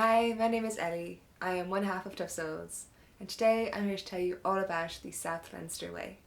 Hi, my name is Ellie. I am one half of Tough Souls, and today I'm here to tell you all about the South Leinster Way.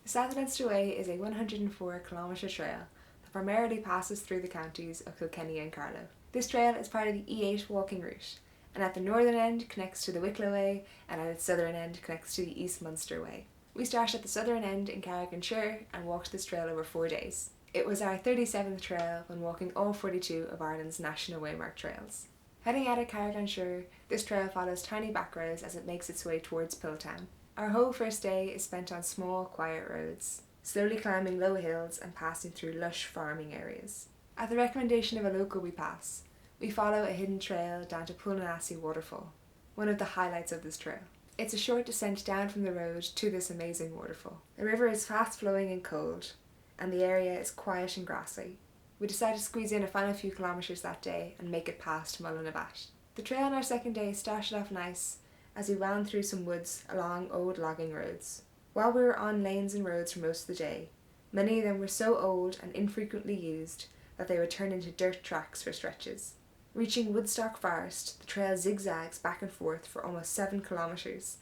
The South Leinster Way is a 104-kilometre trail that primarily passes through the counties of Kilkenny and Carlow. This trail is part of the E8 walking route, and at the northern end connects to the Wicklow Way, and at its southern end connects to the East Munster Way. We started at the southern end in Carrick-on-Suir and walked this trail over 4 days. It was our 37th trail when walking all 42 of Ireland's national waymark trails. Heading out of Carrick-on-Suir, this trail follows tiny backroads as it makes its way towards Piltown. Our whole first day is spent on small, quiet roads, slowly climbing low hills and passing through lush farming areas. At the recommendation of a local we follow a hidden trail down to Mullinavat Waterfall, one of the highlights of this trail. It's a short descent down from the road to this amazing waterfall. The river is fast flowing and cold, and the area is quiet and grassy. We decided to squeeze in a final few kilometres that day and make it past Mullinavat. The trail on our second day started off nice as we wound through some woods along old logging roads. While we were on lanes and roads for most of the day, many of them were so old and infrequently used that they would turn into dirt tracks for stretches. Reaching Woodstock Forest, the trail zigzags back and forth for almost 7 kilometres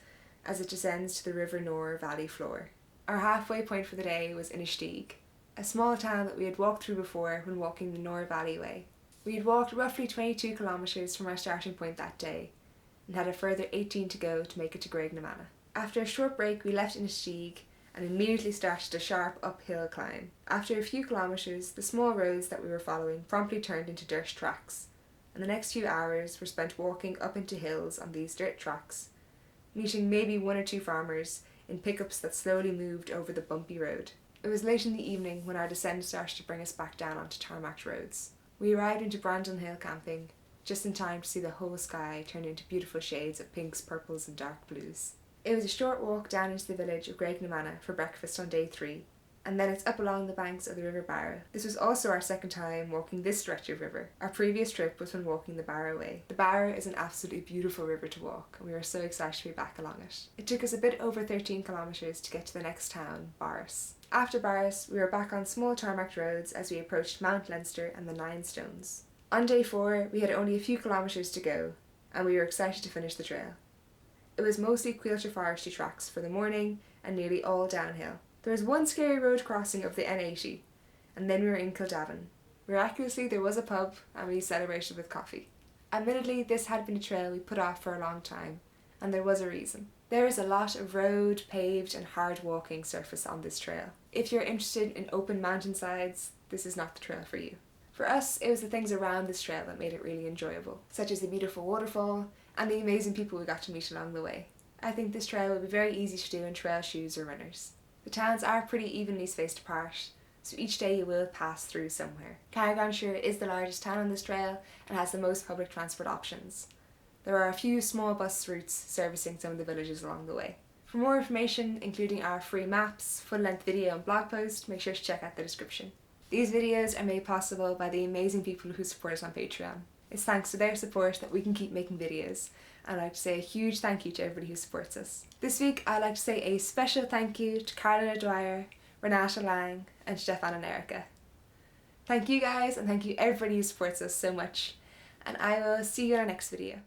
as it descends to the River Nore valley floor. Our halfway point for the day was Inistioge, a small town that we had walked through before when walking the Nore Valley Way. We had walked roughly 22 kilometres from our starting point that day and had a further 18 to go to make it to Graiguenamanagh. After a short break we left Inistioge and immediately started a sharp uphill climb. After a few kilometres, the small roads that we were following promptly turned into dirt tracks, and the next few hours were spent walking up into hills on these dirt tracks, meeting maybe 1 or 2 farmers in pickups that slowly moved over the bumpy road. It was late in the evening when our descent started to bring us back down onto tarmacked roads. We arrived into Brandon Hill camping, just in time to see the whole sky turn into beautiful shades of pinks, purples and dark blues. It was a short walk down into the village of Graiguenamanagh for breakfast on day 3, and then it's up along the banks of the River Barrow. This was also our second time walking this stretch of river. Our previous trip was when walking the Barrow Way. The Barrow is an absolutely beautiful river to walk, and we were so excited to be back along it. It took us a bit over 13 kilometres to get to the next town, Borris. After Borris, we were back on small tarmacked roads as we approached Mount Leinster and the Nine Stones. On day 4, we had only a few kilometres to go, and we were excited to finish the trail. It was mostly quilter forestry tracks for the morning and nearly all downhill. There was one scary road crossing of the N80, and then we were in Kildavin. Miraculously, there was a pub, and we celebrated with coffee. Admittedly, this had been a trail we put off for a long time, and there was a reason. There is a lot of road, paved and hard walking surface on this trail. If you're interested in open mountainsides, this is not the trail for you. For us, it was the things around this trail that made it really enjoyable, such as the beautiful waterfall and the amazing people we got to meet along the way. I think this trail would be very easy to do in trail shoes or runners. The towns are pretty evenly spaced apart, so each day you will pass through somewhere. Carrick-on-Suir is the largest town on this trail and has the most public transport options. There are a few small bus routes servicing some of the villages along the way. For more information, including our free maps, full-length video and blog post, make sure to check out the description. These videos are made possible by the amazing people who support us on Patreon. It's thanks to their support that we can keep making videos, and I'd like to say a huge thank you to everybody who supports us. This week I'd like to say a special thank you to Carlow Dwyer, Renata Lang and Stefan and Erica. Thank you guys, and thank you everybody who supports us so much, and I will see you in our next video.